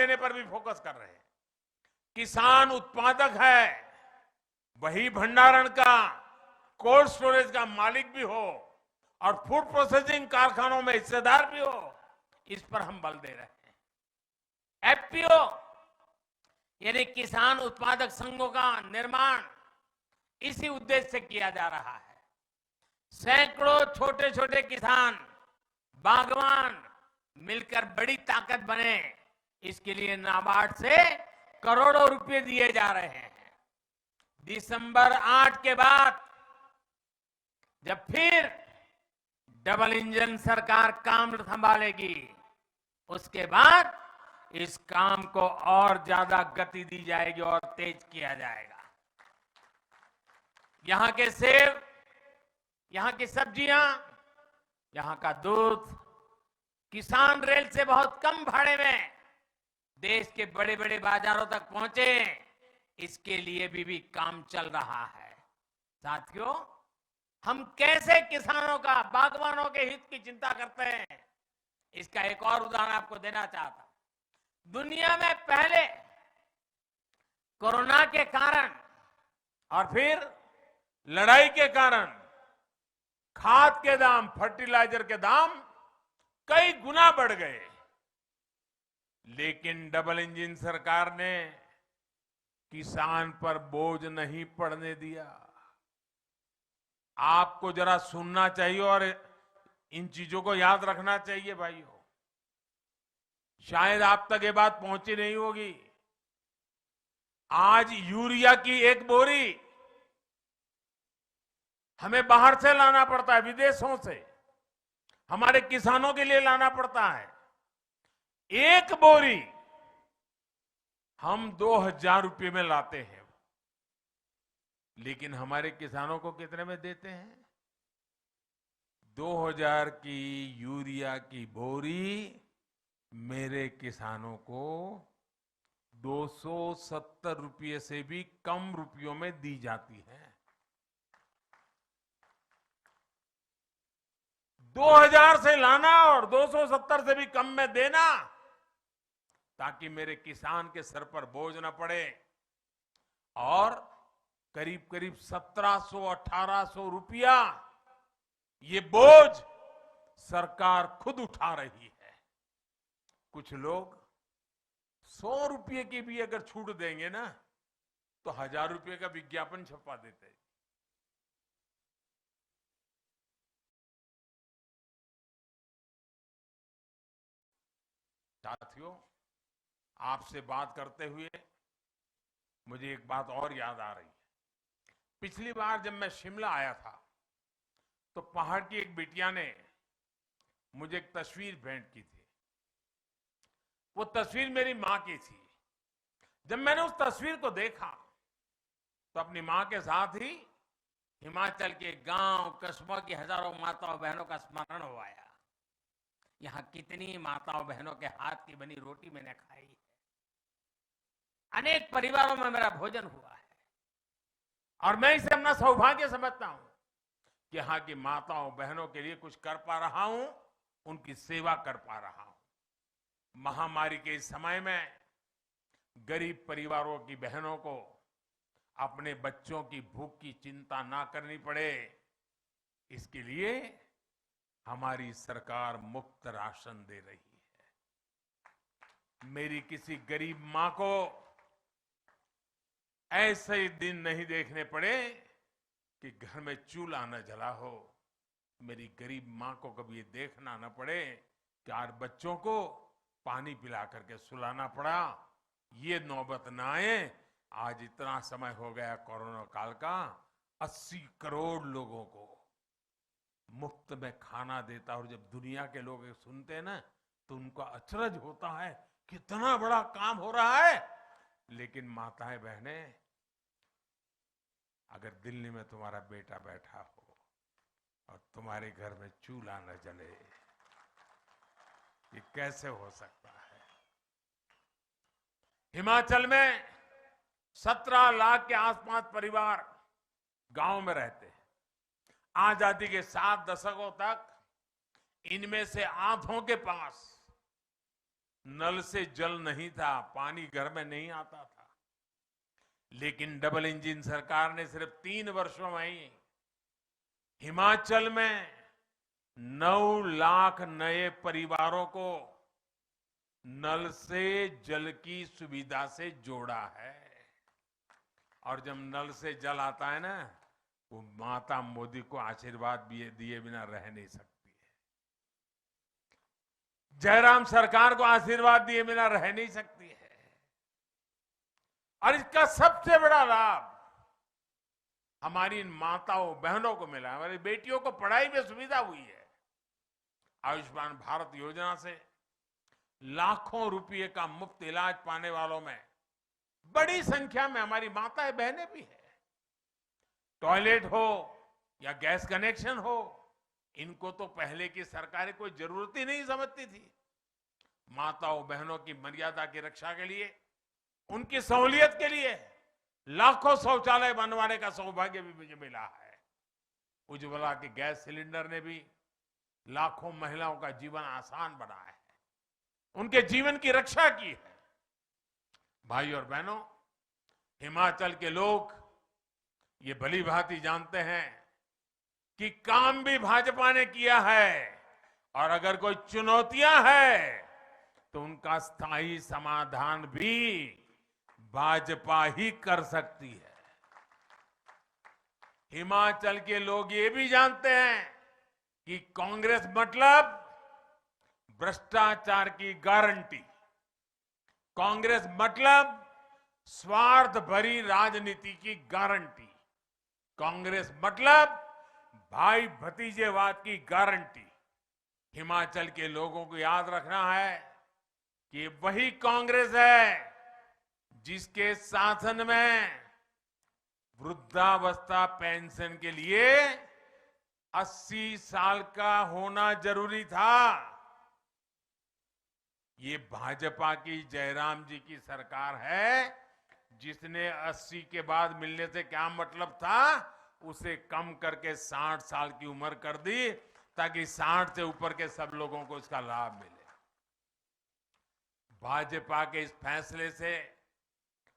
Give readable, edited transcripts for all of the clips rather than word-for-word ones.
देने पर भी फोकस कर रहे हैं। किसान उत्पादक है, वही भंडारण का, कोल्ड स्टोरेज का मालिक भी हो और फूड प्रोसेसिंग कारखानों में हिस्सेदार भी हो, इस पर हम बल दे रहे हैं। एफपीओ यानी किसान उत्पादक संघों का निर्माण इसी उद्देश्य से किया जा रहा है। सैकड़ों छोटे छोटे किसान, बागवान मिलकर बड़ी ताकत बने, इसके लिए नाबार्ड से करोड़ों रुपए दिए जा रहे हैं। दिसंबर 8 के बाद जब फिर डबल इंजन सरकार काम संभालेगी, उसके बाद इस काम को और ज्यादा गति दी जाएगी और तेज किया जाएगा। यहां के सेब, यहां की सब्जियां, यहां का दूध किसान रेल से बहुत कम भाड़े में देश के बड़े बड़े बाजारों तक पहुंचे, इसके लिए भी काम चल रहा है। साथियों, हम कैसे किसानों का, बागवानों के हित की चिंता करते हैं, इसका एक और उदाहरण आपको देना चाहता हूं। दुनिया में पहले कोरोना के कारण और फिर लड़ाई के कारण खाद के दाम, फर्टिलाइजर के दाम कई गुना बढ़ गए, लेकिन डबल इंजन सरकार ने किसान पर बोझ नहीं पड़ने दिया। आपको जरा सुनना चाहिए और इन चीजों को याद रखना चाहिए भाइयों। शायद आप तक ये बात पहुंची नहीं होगी। आज यूरिया की एक बोरी हमें बाहर से लाना पड़ता है, विदेशों से हमारे किसानों के लिए लाना पड़ता है। एक बोरी हम 2000 रुपये में लाते हैं, लेकिन हमारे किसानों को कितने में देते हैं? 2000 की यूरिया की बोरी मेरे किसानों को 270 रुपये से भी कम रुपयों में दी जाती है। 2000 से लाना और 270 से भी कम में देना, ताकि मेरे किसान के सर पर बोझ न पड़े। और करीब करीब 1700-1800 रुपया ये बोझ सरकार खुद उठा रही है। कुछ लोग 100 रुपये की भी अगर छूट देंगे ना, तो 1000 रुपये का विज्ञापन छपवा देते हैं। साथियों, आपसे बात करते हुए मुझे एक बात और याद आ रही है। पिछली बार जब मैं शिमला आया था, तो पहाड़ की एक बिटिया ने मुझे एक तस्वीर भेंट की थी। वो तस्वीर मेरी मां की थी। जब मैंने उस तस्वीर को देखा, तो अपनी मां के साथ ही हिमाचल के गांव, कस्बों की हजारों माताओं बहनों का स्मरण हो आया। यहां कितनी माताओं बहनों के हाथ की बनी रोटी मैंने खाई है। अनेक परिवारों में मेरा भोजन हुआ है, और मैं इसे अपना सौभाग्य समझता हूं कि यहां की माताओं बहनों के लिए कुछ कर पा रहा हूं, उनकी सेवा कर पा रहा हूं। महामारी के इस समय में गरीब परिवारों की बहनों को अपने बच्चों की भूख की चिंता ना करनी पड़े, इसके लिए हमारी सरकार मुफ्त राशन दे रही है। मेरी किसी गरीब मां को ऐसे दिन नहीं देखने पड़े कि घर में चूल्हा न जला हो। मेरी गरीब मां को कभी ये देखना न पड़े कि आज बच्चों को पानी पिला करके सुलाना पड़ा। ये नौबत न आए। आज इतना समय हो गया कोरोना काल का, 80 करोड़ लोगों को मुफ्त में खाना देता। और जब दुनिया के लोग सुनते हैं ना, तो उनका अचरज होता है, कितना बड़ा काम हो रहा है। लेकिन माताएं बहनें, अगर दिल्ली में तुम्हारा बेटा बैठा हो और तुम्हारे घर में चूल्हा न जले, ये कैसे हो सकता है? हिमाचल में 17 लाख के आसपास परिवार गांव में रहते हैं। आजादी के 7 दशकों तक इनमें से आधों के पास नल से जल नहीं था, पानी घर में नहीं आता था। लेकिन डबल इंजन सरकार ने सिर्फ 3 वर्षों में ही हिमाचल में 9 लाख नए परिवारों को नल से जल की सुविधा से जोड़ा है। और जब नल से जल आता है ना, वो माता मोदी को आशीर्वाद दिए बिना रह नहीं सकती है। जयराम सरकार को आशीर्वाद दिए बिना रह नहीं सकती है। और इसका सबसे बड़ा लाभ हमारी इन माताओं बहनों को मिला है। हमारी बेटियों को पढ़ाई में सुविधा हुई है। आयुष्मान भारत योजना से लाखों रुपए का मुफ्त इलाज पाने वालों में बड़ी संख्या में हमारी माताएं बहनें भी हैं। टॉयलेट हो या गैस कनेक्शन हो, इनको तो पहले की सरकारें कोई जरूरत ही नहीं समझती थी। माताओं बहनों की मर्यादा की रक्षा के लिए, उनकी सहूलियत के लिए लाखों शौचालय बनवाने का सौभाग्य भी मुझे मिला है। उज्ज्वला के गैस सिलेंडर ने भी लाखों महिलाओं का जीवन आसान बनाया है, उनके जीवन की रक्षा की है। भाई और बहनों, हिमाचल के लोग ये भली भांति जानते हैं कि काम भी भाजपा ने किया है, और अगर कोई चुनौतियां हैं तो उनका स्थायी समाधान भी भाजपा ही कर सकती है। हिमाचल के लोग ये भी जानते हैं कि कांग्रेस मतलब भ्रष्टाचार की गारंटी, कांग्रेस मतलब स्वार्थ भरी राजनीति की गारंटी, कांग्रेस मतलब भाई भतीजेवाद की गारंटी। हिमाचल के लोगों को याद रखना है कि वही कांग्रेस है जिसके शासन में वृद्धावस्था पेंशन के लिए 80 साल का होना जरूरी था। ये भाजपा की जयराम जी की सरकार है जिसने 80 के बाद मिलने से क्या मतलब था, उसे कम करके 60 साल की उम्र कर दी ताकि 60 से ऊपर के सब लोगों को इसका लाभ मिले। भाजपा के इस फैसले से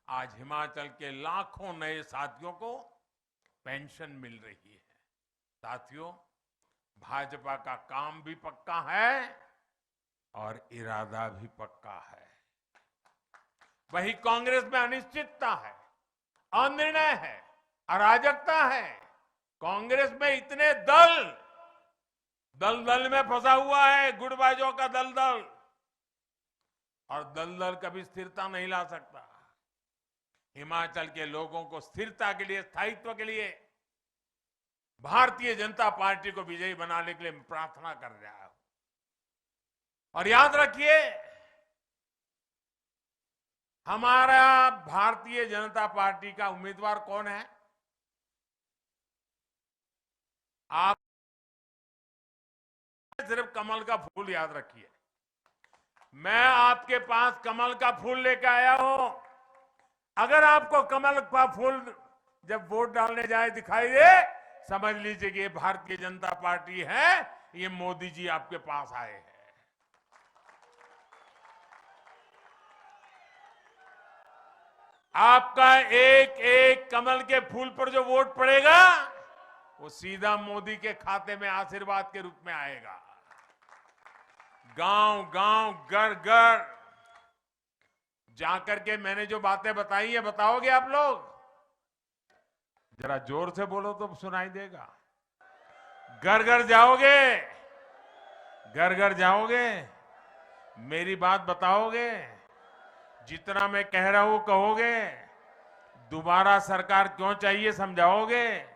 आज हिमाचल के लाखों नए साथियों को पेंशन मिल रही है। साथियों, भाजपा का काम भी पक्का है और इरादा भी पक्का है। वही कांग्रेस में अनिश्चितता है, अनिर्णय है, अराजकता है। कांग्रेस में इतने दल में फंसा हुआ है, गुटबाजों का दलदल, और दलदल कभी स्थिरता नहीं ला सकता। हिमाचल के लोगों को स्थिरता के लिए, स्थायित्व के लिए भारतीय जनता पार्टी को विजयी बनाने के लिए मैं प्रार्थना कर रहा हूं। और याद रखिए, हमारा भारतीय जनता पार्टी का उम्मीदवार कौन है? आप सिर्फ कमल का फूल याद रखिए। मैं आपके पास कमल का फूल लेकर आया हूं। अगर आपको कमल का फूल जब वोट डालने जाए दिखाई दे, समझ लीजिए कि ये भारतीय जनता पार्टी है, ये मोदी जी आपके पास आए हैं। आपका एक एक कमल के फूल पर जो वोट पड़ेगा, वो सीधा मोदी के खाते में आशीर्वाद के रूप में आएगा। गांव गांव, घर घर जाकर के मैंने जो बातें बताई है, बताओगे आप लोग? जरा जोर से बोलो तो सुनाई देगा। घर घर जाओगे? घर घर जाओगे? मेरी बात बताओगे? जितना मैं कह रहा हूं कहोगे? दोबारा सरकार क्यों चाहिए समझाओगे?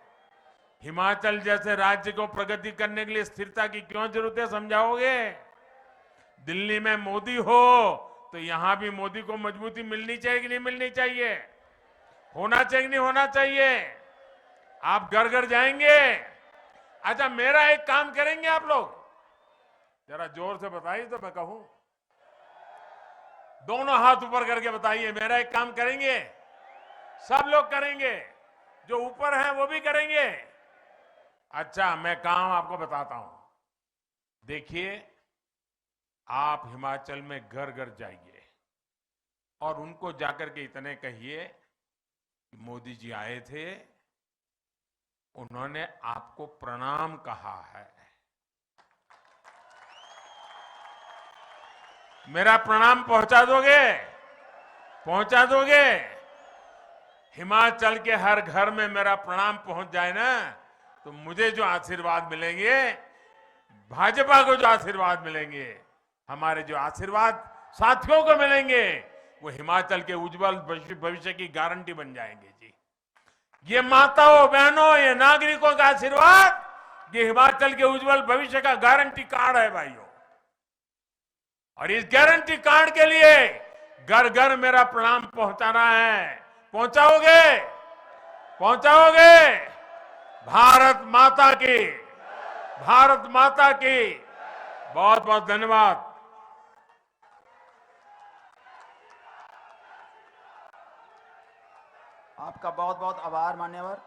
हिमाचल जैसे राज्य को प्रगति करने के लिए स्थिरता की क्यों जरूरत है समझाओगे? दिल्ली में मोदी हो तो यहां भी मोदी को मजबूती मिलनी चाहिए कि नहीं मिलनी चाहिए? होना चाहिए कि नहीं होना चाहिए? आप घर घर जाएंगे? अच्छा, मेरा एक काम करेंगे आप लोग? जरा जोर से बताइए तो मैं कहूं। दोनों हाथ ऊपर करके बताइए, मेरा एक काम करेंगे? सब लोग करेंगे, जो ऊपर हैं वो भी करेंगे। अच्छा, मैं काम आपको बताता हूं। देखिए, आप हिमाचल में घर घर जाइए और उनको जाकर के इतने कहिए कि मोदी जी आए थे, उन्होंने आपको प्रणाम कहा है। मेरा प्रणाम पहुंचा दोगे? पहुंचा दोगे? हिमाचल के हर घर में मेरा प्रणाम पहुंच जाए ना, तो मुझे जो आशीर्वाद मिलेंगे, भाजपा को जो आशीर्वाद मिलेंगे, हमारे जो आशीर्वाद साथियों को मिलेंगे, वो हिमाचल के उज्जवल भविष्य की गारंटी बन जाएंगे जी। ये माताओं बहनों, ये नागरिकों का आशीर्वाद, ये हिमाचल के उज्जवल भविष्य का गारंटी कार्ड है भाइयों। और इस गारंटी कार्ड के लिए घर घर मेरा प्रणाम पहुंचाना है। पहुंचाओगे? पहुंचाओगे? भारत माता की, भारत माता की बहुत बहुत धन्यवाद। आपका बहुत बहुत आभार मान्यवर।